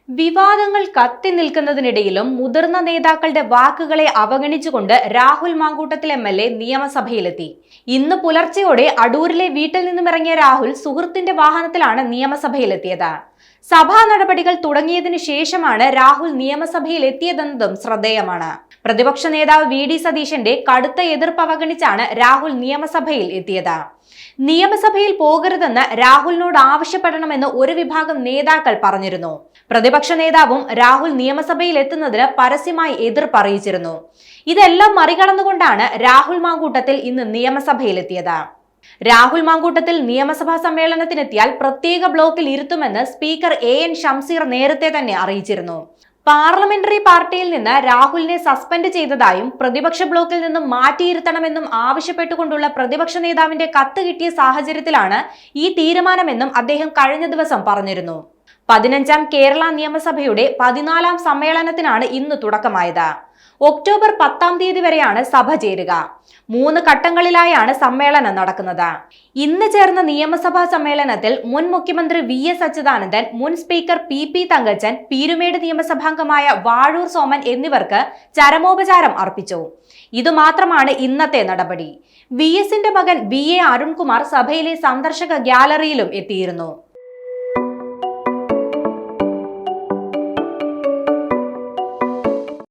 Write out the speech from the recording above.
വിവാദങ്ങൾ കത്തി നിൽക്കുന്നതിനിടയിലും മുതിർന്ന നേതാക്കളുടെ വാക്കുകളെ അവഗണിച്ചുകൊണ്ട് രാഹുൽ മാങ്കൂട്ടത്തിൽ എം.എൽ.എ. നിയമസഭയിലെത്തി. ഇന്ന് പുലർച്ചെയോടെ അടൂരിലെ വീട്ടിൽ നിന്നും ഇറങ്ങിയ രാഹുൽ സുഹൃത്തിന്റെ വാഹനത്തിലാണ് നിയമസഭയിലെത്തിയത്. സഭാ നടപടികൾ തുടങ്ങിയതിനു ശേഷമാണ് രാഹുൽ നിയമസഭയിൽ എത്തിയതെന്നതും ശ്രദ്ധേയമാണ്. പ്രതിപക്ഷ നേതാവ് വി.ഡി. സതീശന്റെ കടുത്ത എതിർപ്പ് അവഗണിച്ചാണ് രാഹുൽ നിയമസഭയിൽ എത്തിയത്. നിയമസഭയിൽ പോകരുതെന്ന് രാഹുലിനോട് ആവശ്യപ്പെടണമെന്ന് ഒരു വിഭാഗം നേതാക്കൾ പറഞ്ഞിരുന്നു. പ്രതിപക്ഷ നേതാവും രാഹുൽ നിയമസഭയിൽ എത്തുന്നതിന് പരസ്യമായി എതിർപ്പ് അറിയിച്ചിരുന്നു. ഇതെല്ലാം മറികടന്നുകൊണ്ടാണ് രാഹുൽ മാങ്കൂട്ടത്തിൽ ഇന്ന് നിയമസഭയിലെത്തിയത്. രാഹുൽ മാങ്കൂട്ടത്തിൽ നിയമസഭാ സമ്മേളനത്തിനെത്തിയാൽ പ്രത്യേക ബ്ലോക്കിൽ ഇരുത്തുമെന്ന് സ്പീക്കർ A.N. ഷംസീർ നേരത്തെ തന്നെ അറിയിച്ചിരുന്നു. പാർലമെന്ററി പാർട്ടിയിൽ നിന്ന് രാഹുലിനെ സസ്പെൻഡ് ചെയ്തതായും പ്രതിപക്ഷ ബ്ലോക്കിൽ നിന്നും മാറ്റിയിരുത്തണമെന്നും ആവശ്യപ്പെട്ടുകൊണ്ടുള്ള പ്രതിപക്ഷ നേതാവിന്റെ കത്ത് കിട്ടിയ സാഹചര്യത്തിലാണ് ഈ തീരുമാനമെന്നും അദ്ദേഹം കഴിഞ്ഞ ദിവസം പറഞ്ഞിരുന്നു. 15ാം കേരള നിയമസഭയുടെ 14ാം സമ്മേളനത്തിനാണ് ഇന്ന് തുടക്കമായത്. ഒക്ടോബർ 10ാം തീയതി വരെയാണ് സഭ ചേരുക. 3 ഘട്ടങ്ങളിലായാണ് സമ്മേളനം നടക്കുന്നത്. ഇന്ന് ചേർന്ന നിയമസഭാ സമ്മേളനത്തിൽ മുൻ മുഖ്യമന്ത്രി V.S. അച്യുതാനന്ദൻ, മുൻ സ്പീക്കർ P.P. തങ്കച്ചൻ, പീരുമേട് നിയമസഭാംഗമായ വാഴൂർ സോമൻ എന്നിവർക്ക് ചരമോപചാരം അർപ്പിച്ചു. ഇതുമാത്രമാണ് ഇന്നത്തെ നടപടി. V.S.ന്റെ മകൻ V.A. അരുൺകുമാർ സഭയിലെ സന്ദർശക ഗ്യാലറിയിലും എത്തിയിരുന്നു.